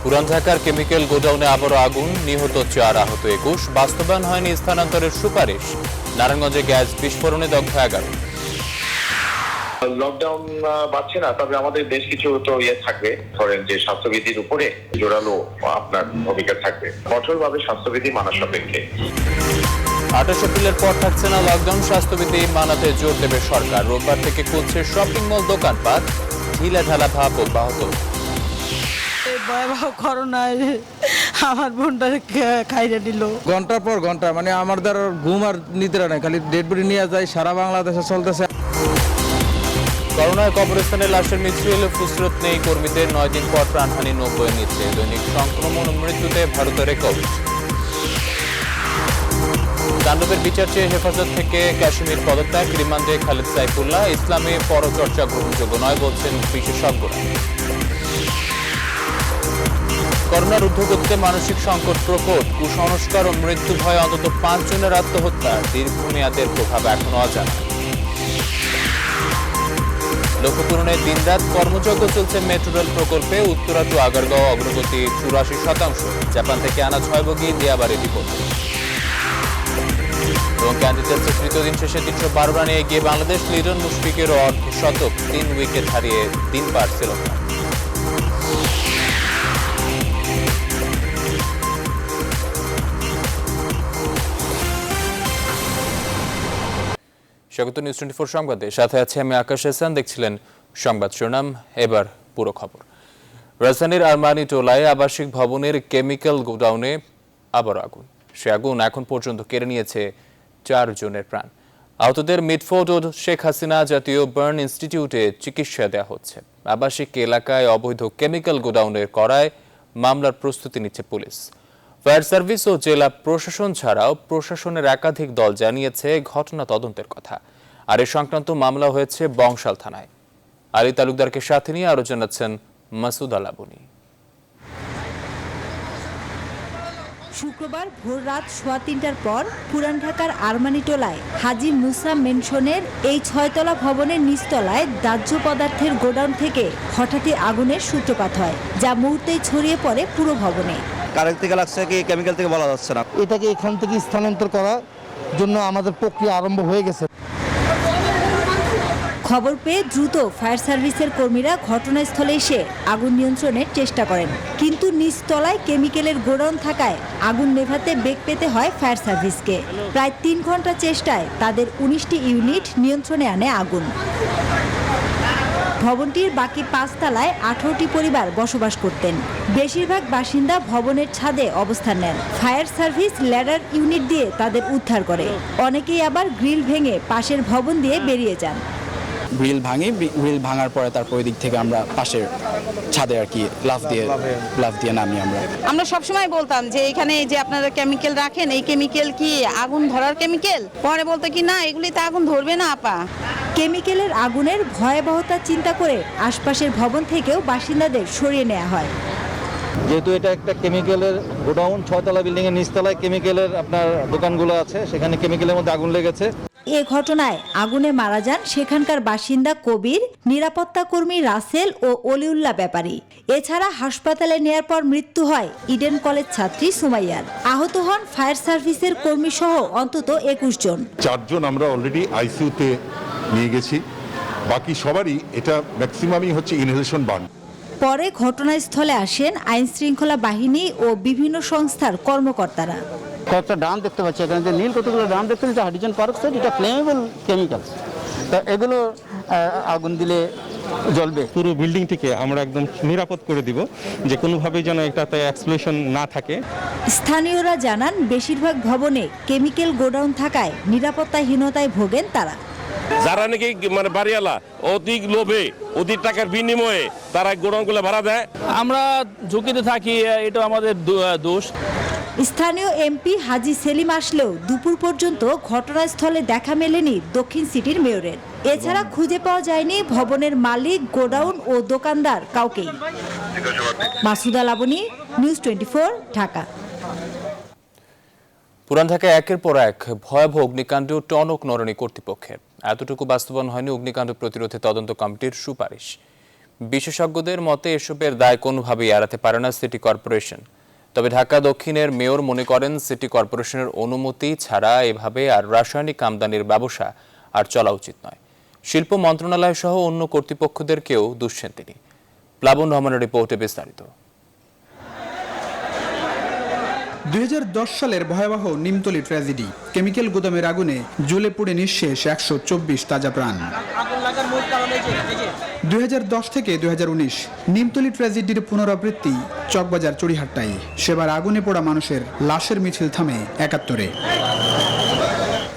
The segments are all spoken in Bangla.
পুরান ঢাকার কেমিক্যাল গোডাউনে আবারও আগুন, নিহত 4, আহত 21। বাস্তবায়ন হয়নি স্থানান্তরের সুপারিশ। নারায়ণগঞ্জে গ্যাস বিস্ফোরণে দগ্ধ 11। লকডাউন বাড়ছে না, তবে আমাদের বেশ কিছু তো থাকবে, ধরেন যে স্বাস্থ্যবিধির উপরে জোরালো আপনার ভূমিকা থাকবে, কঠোরভাবে স্বাস্থ্যবিধি মানা সাপেক্ষে। 28 এপ্রিলের পর থাকছে না লকডাউন, স্বাস্থ্যবিধি মানাতে জোর দেবে সরকার। রোববার থেকে খুলছে শপিং মল, দোকানপাট, ঢিলে ঢালা ভাব অব্যাহত। ভয়াবহ করোনায় আমার বোনটা খাইয়ে দিল ঘন্টার পর ঘন্টা, মানে আমার দ্বারা ঘুম আর নিদ্রা নাই, খালি ডেড বডি নিয়ে যায়। সারা বাংলাদেশে চলতেছে করোনায় কবরস্থানে লাশের মিছিল, ফুসরত নেই কর্মীদের। 9 দিন পর প্রাণহানি 90 নিচে। দৈনিক সংক্রমণ ও মৃত্যুতে ভারতের রেকর্ড। তাণ্ডবের বিচার চেয়ে হেফাজত থেকে কাশ্মীর পদত্যাগ, রিমান্ডে খালেদ সাইফুল্লাহ। ইসলামে পরচর্চা গ্রহণযোগ্য নয় বলছেন বিশেষজ্ঞরা। করোনার ঊর্ধ্বগতিতে মানসিক সংকট প্রকট, কুসংস্কার ও মৃত্যু ভয়ে অন্তত 5 জনের আত্মহত্যা। দীর্ঘমেয়াদের প্রভাব এখনো অজানা। লক্ষ্য পূরণে দিনরাত কর্মযজ্ঞ চলছে মেট্রো রেল প্রকল্পে। উত্তরা টু আগারগাঁও অগ্রগতি 84%। জাপান থেকে আনা 6 বগি দিয়াবাড়ি ডিপোতে। এবং ক্যান্ডিডেটসের তৃতীয় দিন শেষে 312 রানে এগিয়ে বাংলাদেশ। লিটন মুশফিকের অর্ধশতক, 3 উইকেট হারিয়ে দিন পার শ্রীলঙ্কা। স্বাগত নিউজ 24 সংবাদে, সাথে আছে আমি আকাশ হাসান। দেখছিলেন সংবাদ শিরোনাম, এবার পুরো খবর। রাজধানীর আরমানি টোলায় আবাসিক ভবনের কেমিক্যাল গোডাউনে আবার আগুন। সে আগুন এখন পর্যন্ত কেড়ে নিয়েছে 4 জনের প্রাণ। আহতদের মিটফোর্ড ও শেখ হাসিনা জাতীয় বার্ন ইনস্টিটিউটে চিকিৎসা দেওয়া হচ্ছে। আবাসিক এলাকায় অবৈধ কেমিক্যাল গোডাউনের করায় মামলার প্রস্তুতি নিচ্ছে পুলিশ। ফায়ার সার্ভিস ও জেলা প্রশাসন ছাড়াও প্রশাসনের একাধিক দল জানিয়েছে ঘটনা তদন্তের কথা। আর এ সংক্রান্ত মামলা হয়েছে বংশাল থানায়। আলী তালুকদারকে সাথে নিয়ে আরো জানাচ্ছেন মাসুদ আলাবনী। শুক্রবার ভোর রাত 3:15টার পর পুরান ঢাকার আরমানি টোলায় হাজি মুসা মেনশনের এই 6তলা ভবনের নিচতলায় দাহ্য পদার্থের গোডাউন থেকে হঠাৎই আগুনের সূত্রপাত হয়, যা মুহূর্তেই ছড়িয়ে পড়ে পুরো ভবনে। কারেন্ট থেকে লাগছে কি কেমিক্যাল থেকে বলা যাচ্ছে না। এটাকে এখান থেকে স্থানান্তর করার জন্য আমাদের প্রক্রিয়া আরম্ভ হয়ে গেছে। খবর পেয়ে দ্রুত ফায়ার সার্ভিসের কর্মীরা ঘটনাস্থলে এসে আগুন নিয়ন্ত্রণের চেষ্টা করেন, কিন্তু নিচতলায় কেমিক্যালের গোডাউন থাকায় আগুন নেভাতে বেগ পেতে হয় ফায়ার সার্ভিসকে। প্রায় 3 ঘন্টা চেষ্টায় তাদের 19টি ইউনিট নিয়ন্ত্রণে আনে আগুন। ভবনটির বাকি 5 তলায় 18টি পরিবার বসবাস করতেন। বেশিরভাগ বাসিন্দা ভবনের ছাদে অবস্থান নেন। ফায়ার সার্ভিস ল্যাডার ইউনিট দিয়ে তাদের উদ্ধার করে। অনেকেই আবার গ্রিল ভেঙে পাশের ভবন দিয়ে বেরিয়ে যান। গ্রিল ভাঙার পরে তারপর ওই দিক থেকে আমরা পাশের ছাদে আর কি লাফ দিয়ে নামি। আমরা সবসময় বলতাম যে এখানে যে আপনারা কেমিক্যাল রাখেন, এই কেমিক্যাল কি আগুন ধরার কেমিক্যাল? পরে বলতে কি না, এগুলিতে আগুন ধরবে না আপা। কেমিক্যালের আগুনের ভয়াবহতা চিন্তা করে আশপাশের ভবন থেকেও বাসিন্দাদের সরিয়ে নেওয়া হয়। যেহেতু এটা একটা কেমিক্যালের গোডাউন, 6তলা বিল্ডিং এর নিচতলায় কেমিক্যালের আপনার দোকানগুলো আছে, সেখানে কেমিক্যালের মধ্যে আগুন লেগেছে। এ ঘটনায় আগুনে মারা যান সেখানকার বাসিন্দা কবির, নিরাপত্তা কর্মী রাসেল ও অলিউল্লাহ ব্যাপারী। এছাড়া হাসপাতালে নেয়ার পর মৃত্যু হয় ইডেন কলেজ ছাত্রী সুমাইয়ার। আহত হন ফায়ার সার্ভিসের কর্মী সহ অন্তত 21 জন। 4 জন আমরা অলরেডি আইসিইউতে নিয়ে গেছি, বাকি সবারই এটা ম্যাক্সিমামই হচ্ছে ইনহেলেশন বার্ন। পরে ঘটনাস্থলে আসেন আইন শৃঙ্খলা বাহিনী ও বিভিন্ন সংস্থার কর্মকর্তারা। কয়েকটা ড্রাম দেখতে পাচ্ছি, এখানে যে নীল কতগুলো ড্রাম দেখতে পাচ্ছি, হাইড্রোজেন পারঅক্সাইড, এটা ফ্লেমেবল কেমিক্যালস। তা এগুলো আগুন দিলে জ্বলবে। পুরো বিল্ডিংটিকে আমরা একদম নিরাপদ করে দিব, যে কোনোভাবেই যেন এটাতে এক্সপ্লোশন না থাকে। স্থানীয়রা জানান, বেশিরভাগ ভবনে কেমিক্যাল গোডাউন থাকায় নিরাপত্তাহীনতায় ভোগেন তারা। যারা নাকি মানে বাড়িওয়ালা অধিক লোভে, অধিক টাকার বিনিময়ে তারা গোডাউনগুলো ভাড়া দেয়, আমরা ঝুঁকিতে থাকি, এটা আমাদের দোষ। স্থানীয় এমপি হাজী সেলিম আসলেও দুপুর পর্যন্ত ঘটনাস্থলে দেখা মেলেনি দক্ষিণ সিটির মেয়রের। এছাড়া খুঁজে পাওয়া যায়নি ভবনের মালিক, গোডাউন ও দোকানদার কাউকেই। মাসুদ আলাবনী, নিউজ 24, ঢাকা। পুরান ঢাকায় একের পর এক ভয়াবহ অগ্নিকাণ্ড, টনক নড়েনি কর্তৃপক্ষের। এতটুকু বাস্তবায়ন হয়নি অগ্নিকাণ্ড প্রতিরোধে তদন্ত কমিটির সুপারিশ। বিশেষজ্ঞদের মতে এসবের দায় কোনোভাবেই এড়াতে পারে না সিটি কর্পোরেশন। তবে ঢাকা দক্ষিণের মেয়র মনে করেন সিটি কর্পোরেশনের অনুমতি ছাড়া এভাবে আর রাসায়নিক আমদানির ব্যবসা আর চলা উচিত নয়। শিল্প মন্ত্রণালয় সহ অন্য কর্তৃপক্ষদেরকেও দুষছেন তিনি। প্লাবন রহমানের রিপোর্টে বিস্তারিত। 2010 সালের ভয়াবহ নিমতলী ট্র্যাজেডি, কেমিক্যাল গুদামের আগুনে জ্বলে পুড়ে নিঃশেষ 124 তাজা প্রাণ। 2010 থেকে 2019 নিমতলী ট্র্যাজেডির পুনরাবৃত্তি চকবাজার চড়িহাট্টায়। সেবার আগুনে পোড়া মানুষের লাশের মিছিল থামে 71-এ।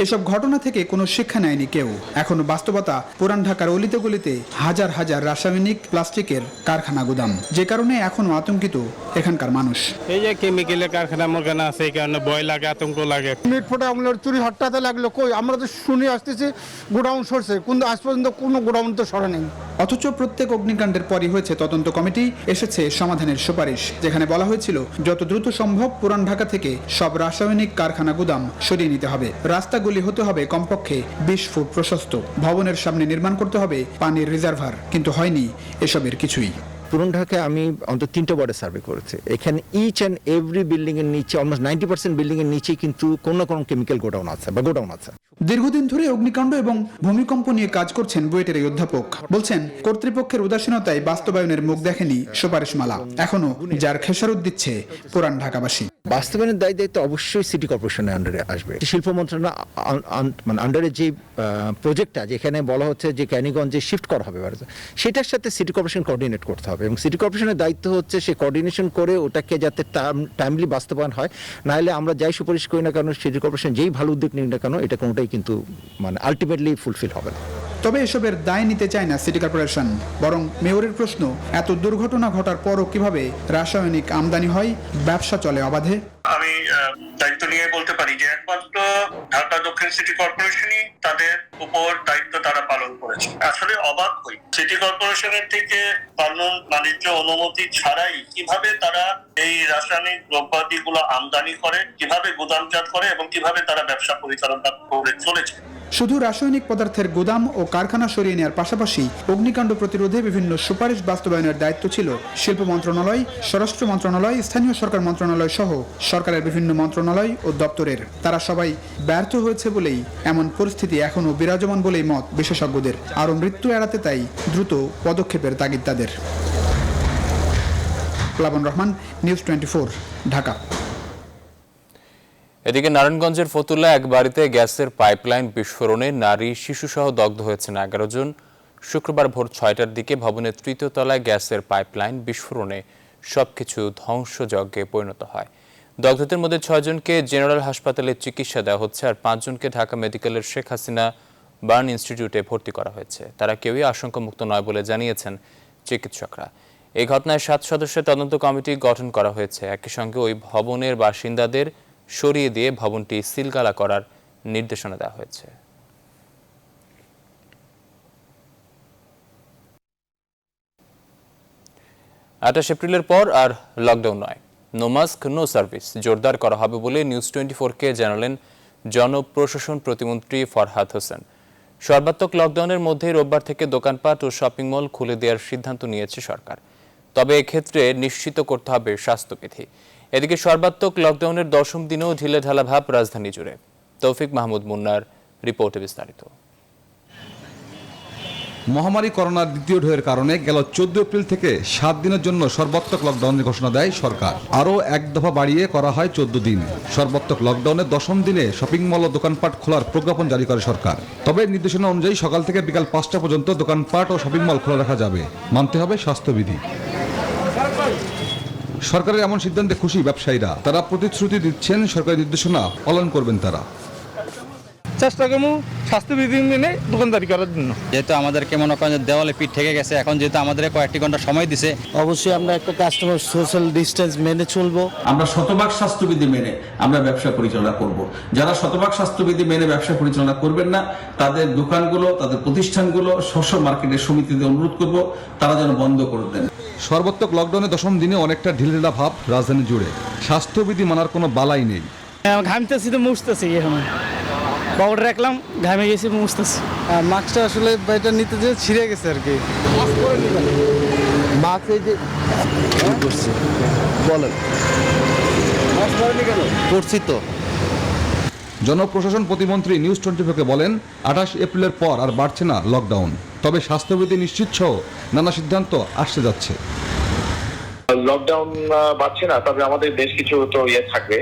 এসব ঘটনা থেকে কোনো শিক্ষা নেয়নি কেউ। এখনো বাস্তবতা পুরান ঢাকার অলিতে গলিতে হাজার হাজার রাসায়নিক প্লাস্টিকের কারখানা গুদাম, যে কারণে এখনো আতঙ্কিত এখানকার মানুষ। এই যে কেমিক্যালের কারখানা মরখানা আছে, এই কারণে ভয় লাগে, আতঙ্ক লাগে। মিট ফোটা আপনার চুরিহাট্টাতে লাগলো, কই আমরা তো শুনে আসতেছি গোডাউন সরছে, কিন্তু আজ পর্যন্ত কোনো গোডাউন তো সরে নেই। অথচ প্রত্যেক অগ্নিকাণ্ডের পরই হয়েছে তদন্ত কমিটি, এসেছে সমাধানের সুপারিশ, যেখানে বলা হয়েছিল যত দ্রুত সম্ভব পুরান ঢাকা থেকে সব রাসায়নিক কারখানা গুদাম সরিয়ে নিতে হবে। রাস্তাগুলি হতে হবে কমপক্ষে 20 ফুট প্রশস্ত, ভবনের সামনে নির্মাণ করতে হবে পানির রিজার্ভার, কিন্তু হয়নি এসবের কিছুই। পুরান ঢাকায় আমি অন্তত 3টা ওয়ার্ডে সার্ভে করেছি। এখানে ইচ অ্যান্ড এভরি বিল্ডিং এর নিচে অলমোস্ট 90% বিল্ডিং এর নিচে কিন্তু কোনো না কোনো কেমিক্যাল গোডাউন আছে বা গোডাউন আছে। দীর্ঘদিন ধরে অগ্নিকাণ্ড এবং ভূমিকম্প নিয়ে কাজ করছেন বুয়েটের এই অধ্যাপক। বলছেন কর্তৃপক্ষের উদাসীনতায় বাস্তবায়নের মুখ দেখেনি সুপারিশমালা। এখনো যার খেসারত দিচ্ছে পুরান ঢাকাবাসী। বাস্তবায়নের দায়িত্ব অবশ্যই সিটি কর্পোরেশনের আন্ডারে আসবে। শিল্প মন্ত্রণালয় মানে আন্ডারে যে প্রজেক্টটা যেখানে বলা হচ্ছে যে ক্যানিগঞ্জে শিফট করা হবে, সেটার সাথে সিটি কর্পোরেশন কোঅর্ডিনেট করতে হবে এবং সিটি কর্পোরেশনের দায়িত্ব হচ্ছে সে কোঅর্ডিনেশন করে ওটাকে যাতে টাইমলি বাস্তবায়ন হয়। নাহলে আমরা যাই সুপারিশ করি না কেন, সিটি কর্পোরেশন যেই ভালো উদ্যোগ নিক না কেন, এটা কোনোটাই কিন্তু মানে আলটিমেটলি ফুলফিল হবে না। তবে এসবের দায় নিতে চায় না সিটি কর্পোরেশন, বরং মেয়রের প্রশ্ন, এত দুর্ঘটনা ঘটার পরও কিভাবে রাসায়নিক আমদানি হয়, ব্যবসা চলে অবাধে। আমি দায়িত্ব নিয়ে বলতে পারি যে একমাত্র ঢাকা দক্ষিণ সিটি কর্পোরেশনই তাদের উপর দায়িত্ব তারা পালন করেছে। আসলে অবাক হই, সিটি কর্পোরেশনের থেকে কানুন বাণিজ্য অনুমতি ছাড়াই কিভাবে তারা এই রাসায়নিক দ্রব্যাদিগুলো আমদানি করে, কিভাবে গুদামজাত করে এবং কিভাবে তারা ব্যবসা পরিচালনা করে চলেছে। শুধু রাসায়নিক পদার্থের গুদাম ও কারখানা সরিয়ে নেওয়ার পাশাপাশি অগ্নিকাণ্ড প্রতিরোধে বিভিন্ন সুপারিশ বাস্তবায়নের দায়িত্ব ছিল শিল্প মন্ত্রণালয়, স্বরাষ্ট্র মন্ত্রণালয়, স্থানীয় সরকার মন্ত্রণালয় সহ সরকারের বিভিন্ন মন্ত্রণালয় ও দপ্তরের। তারা সবাই ব্যর্থ হয়েছে বলেই এমন পরিস্থিতি এখনো বিরাজমান বলেই মত বিশেষজ্ঞদের। আরও মৃত্যু এড়াতে তাই দ্রুত পদক্ষেপের তাগিদ তাদের। প্লাবন রহমান, নিউজ 24, ঢাকা। এদিকে নারায়ণগঞ্জের ফতুল্লা এক বাড়িতে গ্যাসের পাইপলাইন বিস্ফোরণে নারী শিশুসহ দগ্ধ হয়েছেন 11 জন। শুক্রবার ভোর 6টার দিকে ভবনের 3য় তলায় গ্যাসের পাইপলাইন বিস্ফোরণে সবকিছু ধ্বংসযজ্ঞে পরিণত হয়। দগ্ধদের মধ্যে 6 জনকে জেনারেল হাসপাতালে চিকিৎসা দেওয়া হচ্ছে, আর 5 জনকে ঢাকা মেডিকেলের শেখ হাসিনা বার্ন ইনস্টিটিউটে ভর্তি করা হয়েছে। তারা কেউই আশঙ্কামুক্ত নয় বলে জানিয়েছেন চিকিৎসকরা। এই ঘটনায় 7 সদস্যের তদন্ত কমিটি গঠন করা হয়েছে। একই সঙ্গে ওই ভবনের বাসিন্দাদের সরিয়ে দিয়ে ভবনটি সিলগালা করার নির্দেশনা দেওয়া হয়েছে। 28 এপ্রিলের পর আর লকডাউন নয়, নো মাস্ক নো সার্ভিস জোরদার করা হবে বলে নিউজ 24-কে জানালেন জনপ্রশাসন প্রতিমন্ত্রী ফরহাদ হোসেন। সর্বাত্মক লকডাউনের মধ্যে রোববার থেকে দোকানপাট ও শপিং মল খুলে দেওয়ার সিদ্ধান্ত নিয়েছে সরকার। তবে এক্ষেত্রে নিশ্চিত করতে হবে স্বাস্থ্যবিধি। এদিকে সর্বাত্মক লকডাউনের 10ম দিনেও ঢিলেঢালা ভাব রাজধানী জুড়ে। তৌফিক মাহমুদ মুন্নার রিপোর্টে বিস্তারিত। মহামারী করোনার দ্বিতীয় ঢেউয়ের কারণে গেল 14 এপ্রিল থেকে 7 দিনের জন্য সর্বাত্মক লকডাউনের ঘোষণা দেয় সরকার। আরও এক দফা বাড়িয়ে করা হয় 14 দিন। সর্বাত্মক লকডাউনের 10ম দিনে শপিং মল ও দোকানপাট খোলার প্রজ্ঞাপন জারি করে সরকার। তবে নির্দেশনা অনুযায়ী সকাল থেকে বিকাল 5টা পর্যন্ত দোকানপাট ও শপিং মল খোলা রাখা যাবে, মানতে হবে স্বাস্থ্যবিধি। সরকারের এমন সিদ্ধান্তে খুশি ব্যবসায়ীরা। তারা প্রতিশ্রুতি দিচ্ছেন সরকারি নির্দেশনা পালন করবেন তারা। চেষ্টা করবো স্বাস্থ্যবিধি মেনে দোকানদারি করার জন্য। যেহেতু আমাদেরকে মনে করেন দেওয়ালে পিঠ থেকে গেছে, এখন যেহেতু আমাদের কয়েকটি ঘন্টা সময় দিছে, অবশ্যই আমরা একটা কাস্টমার সোশ্যাল ডিস্টেন্স মেনে চলবো। আমরা শতভাগ স্বাস্থ্যবিধি মেনে আমরা ব্যবসা পরিচালনা করব। যারা শতভাগ স্বাস্থ্যবিধি মেনে ব্যবসা পরিচালনা করবেন না, তাদের দোকানগুলো, তাদের প্রতিষ্ঠানগুলো স্ব মার্কেটের সমিতিতে অনুরোধ করব তারা যেন বন্ধ করে দেন। সর্বাত্মক লকডাউনের 10ম দিনে অনেকটা ঢিলেঢালা ভাব রাজধানী জুড়ে। স্বাস্থ্যবিধি মানার কোনো বালাই নেই। ঘামতেছি তো মুছতেছি, এখন পাউডার রাখলাম, ঘামে গেছি, মুছতেছি। মাস্কটা আসলে এটা নিতে যে ছিঁড়ে গেছে আর কি। মাস্ক এই যে করছে বলেন মাস্ক পরেনি কেন? করছি তো। জনপ্রশাসন প্রতিমন্ত্রী নিউজ 24-কে বলেন 28 এপ্রিলের পর আর বাড়ছে না লকডাউন, তবে স্বাস্থ্যবিধি নিশ্চিত সহ নানা সিদ্ধান্ত আসতে যাচ্ছে। লকডাউন বাড়ছে না, তবে আমাদের বেশ কিছু তো থাকবে।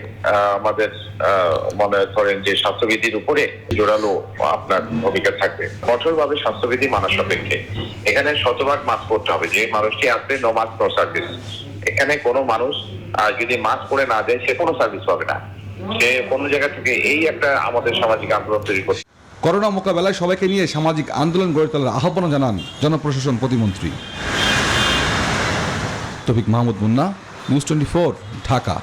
আমাদের মনে করেন যে স্বাস্থ্যবিধির উপরে জোরালো আপনার ভূমিকা থাকবে। কঠোরভাবে স্বাস্থ্যবিধি মানা সাপেক্ষে এখানে শতভাগ মাস্ক পরতে হবে। যে মানুষটি আসবে নো মাস্ক নো সার্ভিস। এখানে কোনো মানুষ যদি মাস্ক পরে না দেয় সে কোনো সার্ভিস পাবে না, সে কোনো জায়গা থেকে এই একটা আমাদের সামাজিক আন্দোলন তৈরি করছে। করোনা মোকাবেলায় সবাইকে নিয়ে সামাজিক আন্দোলন গড়ে তোলার আহ্বান জানান জনপ্রশাসন প্রতিমন্ত্রী। তৌফিক মাহমুদ মুন্না, নিউজ 24, ঢাকা।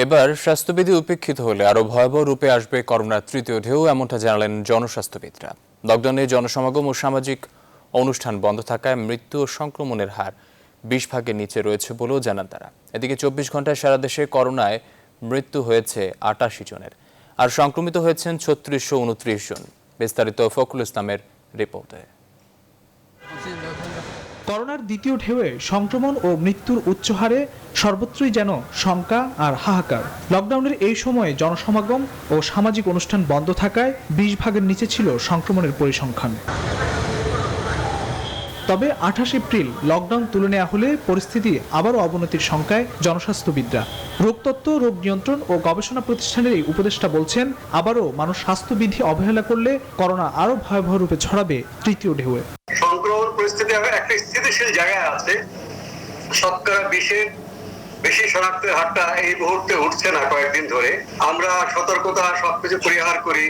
এবার স্বাস্থ্যবিধি উপেক্ষিত হলে আরো ভয়াবহ রূপে আসবে করোনার তৃতীয় ঢেউ, এমনটা জানালেন জনস্বাস্থ্যবিদরা। লকডাউনে জনসমাগম ও সামাজিক অনুষ্ঠান বন্ধ থাকায় মৃত্যু ও সংক্রমণের হার 20% নিচে রয়েছে বলেও জানান তারা। এদিকে 24 ঘন্টায় সারা দেশে করোনায় মৃত্যু হয়েছে 88 জনের, আর সংক্রমিত হয়েছেন 3629 জন। বিস্তারিত ফখরুল ইসলামের রিপোর্টে। করোনার দ্বিতীয় ঢেউয়ে সংক্রমণ ও মৃত্যুর উচ্চ হারে সর্বত্রই যেন শঙ্কা আর হাহাকার। লকডাউনের এই সময়ে জনসমাগম ও সামাজিক অনুষ্ঠান বন্ধ থাকায় 20% নিচে ছিল সংক্রমণের পরিসংখ্যান। তবে 28 এপ্রিল লকডাউন তুলে নেওয়া হলে পরিস্থিতি আবারও অবনতির শঙ্কায় জনস্বাস্থ্যবিদরা। রোগতত্ত্ব, রোগ নিয়ন্ত্রণ ও গবেষণা প্রতিষ্ঠানের এই উপদেষ্টা বলছেন, আবারও মানুষ স্বাস্থ্যবিধি অবহেলা করলে করোনা আরও ভয়াবহ রূপে ছড়াবে তৃতীয় ঢেউয়ে। সংক্রমণ পরিস্থিতি একটা স্থিতিশীল জায়গায় আছে। শতকরা 20-এর বেশি শনাক্তের হারটা এই মুহূর্তে উঠছে না কয়েকদিন ধরে। আমরা সতর্কতা সবকিছু পরিহার করি,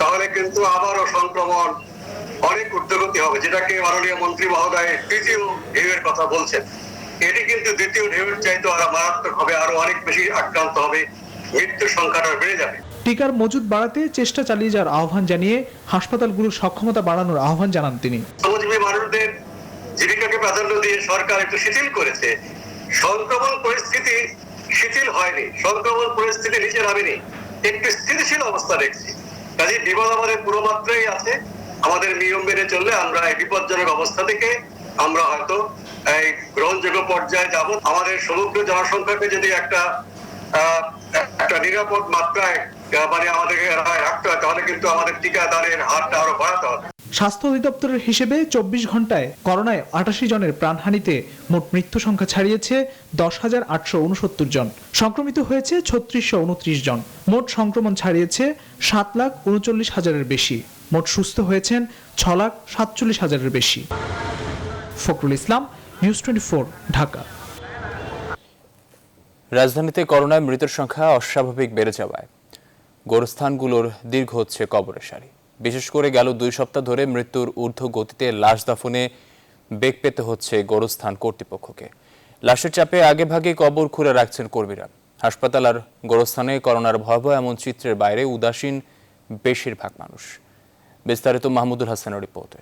তাহলে কিন্তু আবারও সংক্রমণ অনেক ঊর্ধ্বগতি হবে, যেটাকে মাননীয় মন্ত্রী মহোদয় তৃতীয় ঢেউয়ের কথা বলছেন। এটি কিন্তু দ্বিতীয় ঢেউয়ের চাইতে আরো মারাত্মক হবে, আরো অনেক বেশি আক্রান্ত হবে, মৃত্যুর সংখ্যাটা বেড়ে যাবে। টিকার মজুদ বাড়াতে চেষ্টা চালিয়ে যাওয়ার আহ্বান জানিয়ে হাসপাতালগুলোর সক্ষমতা বাড়ানোর আহ্বান জানান তিনি। শ্রমজীবী মানুষদের জীবিকাকে প্রাধান্য দিয়ে সরকার একটু শিথিল করেছে। সংক্রমণ পরিস্থিতি শিথিল হয়নি, সংক্রমণ পরিস্থিতি নিচে নামেনি, একটু স্থিতিশীল অবস্থা দেখছি। কাজে বিপদ আমাদের পুরো মাত্রাই আছে। আমাদের নিয়ম মেনে চললে আমরা এই বিপজ্জনক অবস্থা থেকে আমরা হয়তো এই গ্রহণযোগ্য পর্যায়ে যাব। আমাদের সমগ্র জনসংখ্যাকে যদি একটা নিরাপদ মাত্রায় আমাদেরকে রাখতে হয়, তাহলে কিন্তু আমাদের টিকাদানের হারটা আরো বাড়াতে হবে। স্বাস্থ্য অধিদপ্তরের হিসেবে 24 ঘন্টায় করোনায় 88 জনের প্রাণহানিতে মোট মৃত্যু সংখ্যা ছাড়িয়েছে 10,869 জন। সংক্রমিত হয়েছে 3629 জন। মোট সংক্রমণ ছাড়িয়েছে 7,39,000-এর বেশি। মোট সুস্থ হয়েছেন 6,47,000-এর বেশি। ফখরুল ইসলাম, নিউজ 24, ঢাকা। রাজধানীতে করোনায় মৃতের সংখ্যা অস্বাভাবিক বেড়ে যাওয়ায় গোরস্থানগুলোর দীর্ঘ হচ্ছে কবরের সারি। বিশেষ করে গেল 2 সপ্তাহ ধরে মৃত্যুর ঊর্ধ্ব গতিতে লাশ দাফনে বেগ পেতে হচ্ছে গোরস্থান কর্তৃপক্ষকে। লাশের চাপে আগেভাগে কবর খুঁড়ে রাখছেন কর্মীরা। হাসপাতাল আর গোরস্থানে করোনার ভয়াবহ এমন চিত্রের বাইরে উদাসীন বেশিরভাগ মানুষ। বিস্তারিত মাহমুদুল হাসানের রিপোর্টে।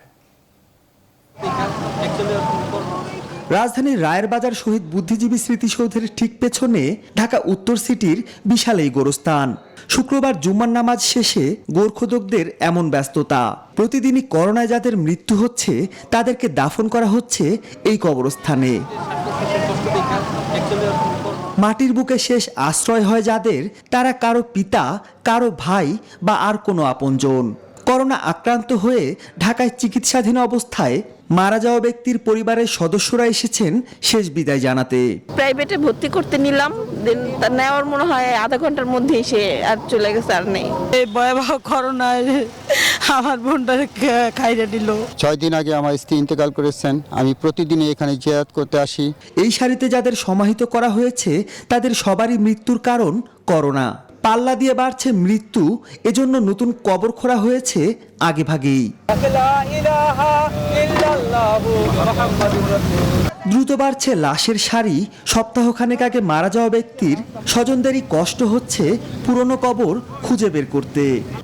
রাজধানীর রায়ের বাজার শহীদ বুদ্ধিজীবী স্মৃতিসৌধের ঠিক পেছনে ঢাকা উত্তর সিটির বিশাল এই গোরস্থান। শুক্রবার জুম্মার নামাজ শেষে গোরখোদকদের এমন ব্যস্ততা। প্রতিদিনই করোনায় যাদের মৃত্যু হচ্ছে তাদেরকে দাফন করা হচ্ছে এই কবরস্থানে। মাটির বুকে শেষ আশ্রয় হয় যাদের, তারা কারো পিতা, কারো ভাই বা আর কোনো আপনজন। করোনা আক্রান্ত হয়ে ঢাকায় চিকিৎসাধীন অবস্থায় মারা যাওয়া ব্যক্তির পরিবারের সদস্যরা এসেছেন শেষ বিদায় জানাতে। প্রাইভেটে ভর্তি করতে নিলাম, নেওয়ার মনে হয় আধা ঘন্টার মধ্যেই সে আর চলে গেছে, আর নেই। এই ভয়াবহ করোনায় আমার বোনটা খাইয়ে দিল। 6 দিন আগে আমার স্ত্রী ইন্তেকাল করেছেন। আমি প্রতিদিন এখানে জিয়ারত করতে আসি। এই সারিতে যাদের সমাহিত করা হয়েছে তাদের সবারই মৃত্যুর কারণ করোনা। পাল্লা দিয়ে বাড়ছে মৃত্যু, এজন্য নতুন কবর খোঁড়া হয়েছে আগেভাগেই। দ্রুত বাড়ছে লাশের সারি। সপ্তাহখানেক আগে মারা যাওয়া ব্যক্তির স্বজনদেরই কষ্ট হচ্ছে পুরনো কবর খুঁজে বের করতে।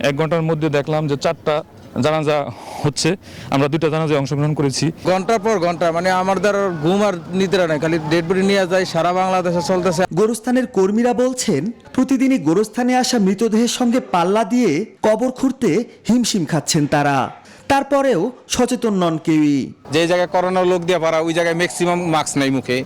1 ঘন্টার মধ্যে দেখলাম যে 4টা জানাজা হচ্ছে। আমরা 2টা জানাজায় অংশগ্রহণ করেছি। ঘন্টার পর ঘন্টা আমার দ্বারা ঘুম আর নিদ্রা নেই, খালি ডেড বডি নিয়ে যায়, সারা বাংলাদেশে চলতেছে। গোরস্থানের কর্মীরা বলছেন প্রতিদিনই গোরস্থানে আসা মৃতদেহের সঙ্গে পাল্লা দিয়ে কবর খুঁড়তে হিমশিম খাচ্ছেন তারা। তারপরেও সচেতন নন কেউই। যে জায়গায় করোনার লোক দিয়ে পারা ওই জায়গায় ম্যাক্সিমাম মাস্ক নাই মুখে,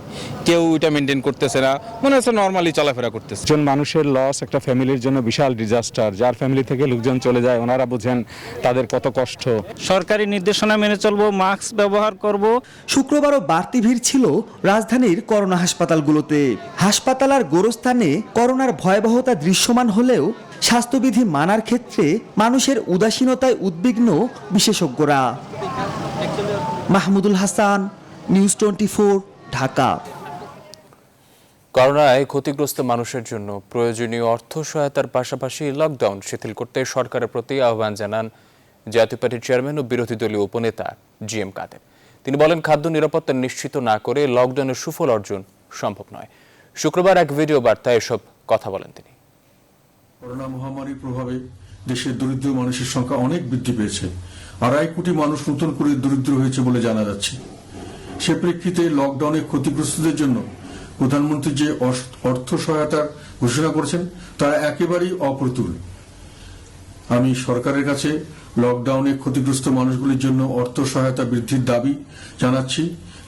কেউ ওইটা মেনটেন করতেছে না, মনে হচ্ছে নর্মালি চলাফেরা করতেছে। একজন মানুষের লস একটা ফ্যামিলির জন্য বিশাল ডিজাস্টার। যার ফ্যামিলি থেকে লোকজন চলে যায় ওনারা বুঝেন তাদের কত কষ্ট। সরকারি নির্দেশনা মেনে চলবো, মাস্ক ব্যবহার করব। শুক্রবারও বাড়তি ভিড় ছিল রাজধানীর করোনা হাসপাতালগুলোতে। হাসপাতাল আর গোরস্থানে করোনার ভয়াবহতা দৃশ্যমান হলেও স্বাস্থ্যবিধি মানার ক্ষেত্রে মানুষের উদাসীনতায় উদ্বিগ্ন বিশেষজ্ঞরা। মাহমুদুল হাসান, নিউজ 24, ঢাকা। করোনায় ক্ষতিগ্রস্ত মানুষের জন্য প্রয়োজনীয় অর্থ সহায়তার পাশাপাশি লকডাউন শিথিল করতে সরকারের প্রতি আহ্বান জানান জাতীয় পার্টির চেয়ারম্যান ও বিরোধী দলীয় উপনেতা জিএম কাদের। তিনি বলেন, খাদ্য নিরাপত্তা নিশ্চিত না করে লকডাউনের সুফল অর্জন সম্ভব নয়। শুক্রবার এক ভিডিও বার্তায় এসব কথা বলেন তিনি। করোনা মহামারীর প্রভাবে দেশের দরিদ্র মানুষের সংখ্যা অনেক বৃদ্ধি পেয়েছে। 2.5 কোটি মানুষ নতুন করে দরিদ্র হয়েছে বলে জানা যাচ্ছে। সে প্রেক্ষিতে লকডাউনে ক্ষতিগ্রস্তদের জন্য প্রধানমন্ত্রী যে অর্থ সহায়তার ঘোষণা করেছেন তা একেবারেই অপ্রতুল। আমি সরকারের কাছে লকডাউনে ক্ষতিগ্রস্ত মানুষগুলির জন্য অর্থ সহায়তা বৃদ্ধির দাবি জানাচ্ছি।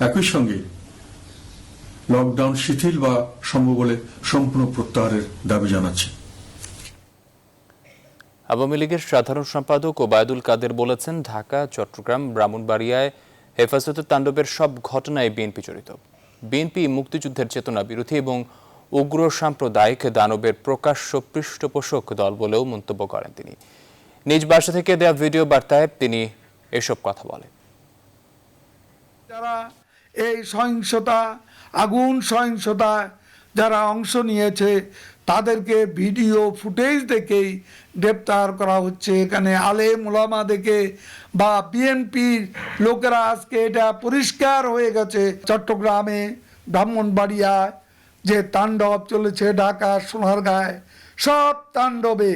একই সঙ্গে লকডাউন শিথিল বা সম্ভব হলে সম্পূর্ণ প্রত্যাহারের দাবি জানাচ্ছি। আওয়ামী লীগের সাধারণ সম্পাদক ওবায়দুল কাদের বলেছেন, ঢাকা, চট্টগ্রাম, ব্রাহ্মণবাড়িয়ায় হেফাজতের তাণ্ডবের সব ঘটনায় বিএনপি জড়িত। বিএনপি মুক্তিযুদ্ধের চেতনা বিরোধী এবং উগ্র সাম্প্রদায়িক দানবের প্রকাশ্য পৃষ্ঠপোষক দল বলেও মন্তব্য করেন তিনি। নিজ বাসা থেকে দেওয়া ভিডিও বার্তায় তিনি এসব কথা বলেন। যারা এই সহিংসতা, আগুন সহিংসতা যারা অংশ নিয়েছে তাদেরকে ভিডিও ফুটেজ দেখেই গ্রেপ্তার করা হচ্ছে। এখানে আলেম ওলামা দেখে বা বিএনপির লোকেরা আজকে এটা পরিষ্কার হয়ে গেছে। চট্টগ্রামে, ব্রাহ্মণবাড়িয়ায় যে তাণ্ডব চলেছে, ঢাকা, সোনারগাঁয়, সব তাণ্ডবে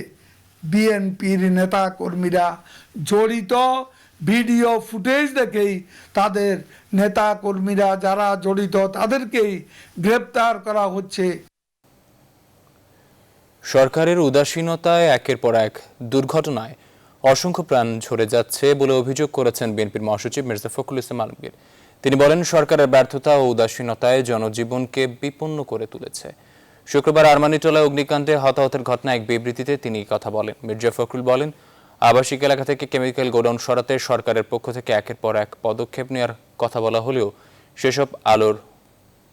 বিএনপির নেতা কর্মীরা জড়িত। ভিডিও ফুটেজ দেখেই তাদের নেতা কর্মীরা যারা জড়িত তাদেরকেই গ্রেপ্তার করা হচ্ছে। সরকারের উদাসীনতায় একের পর এক দুর্ঘটনায় অসংখ্য প্রাণ ঝরে যাচ্ছে বলে অভিযোগ করেছেন বিএনপির মহাসচিব মির্জা ফখরুল ইসলাম আলমগীর। তিনি বলেন, সরকারের ব্যর্থতা ও উদাসীনতায় জনজীবনকে বিপন্ন করে তুলেছে। শুক্রবার আরমানিটোলায় অগ্নিকাণ্ডে হতাহতের ঘটনায় এক বিবৃতিতে তিনি কথা বলেন। মির্জা ফখরুল বলেন, আবাসিক এলাকা থেকে কেমিক্যাল গোডাউন সরাতে সরকারের পক্ষ থেকে একের পর এক পদক্ষেপ নেওয়ার কথা বলা হলেও সেসব আলোর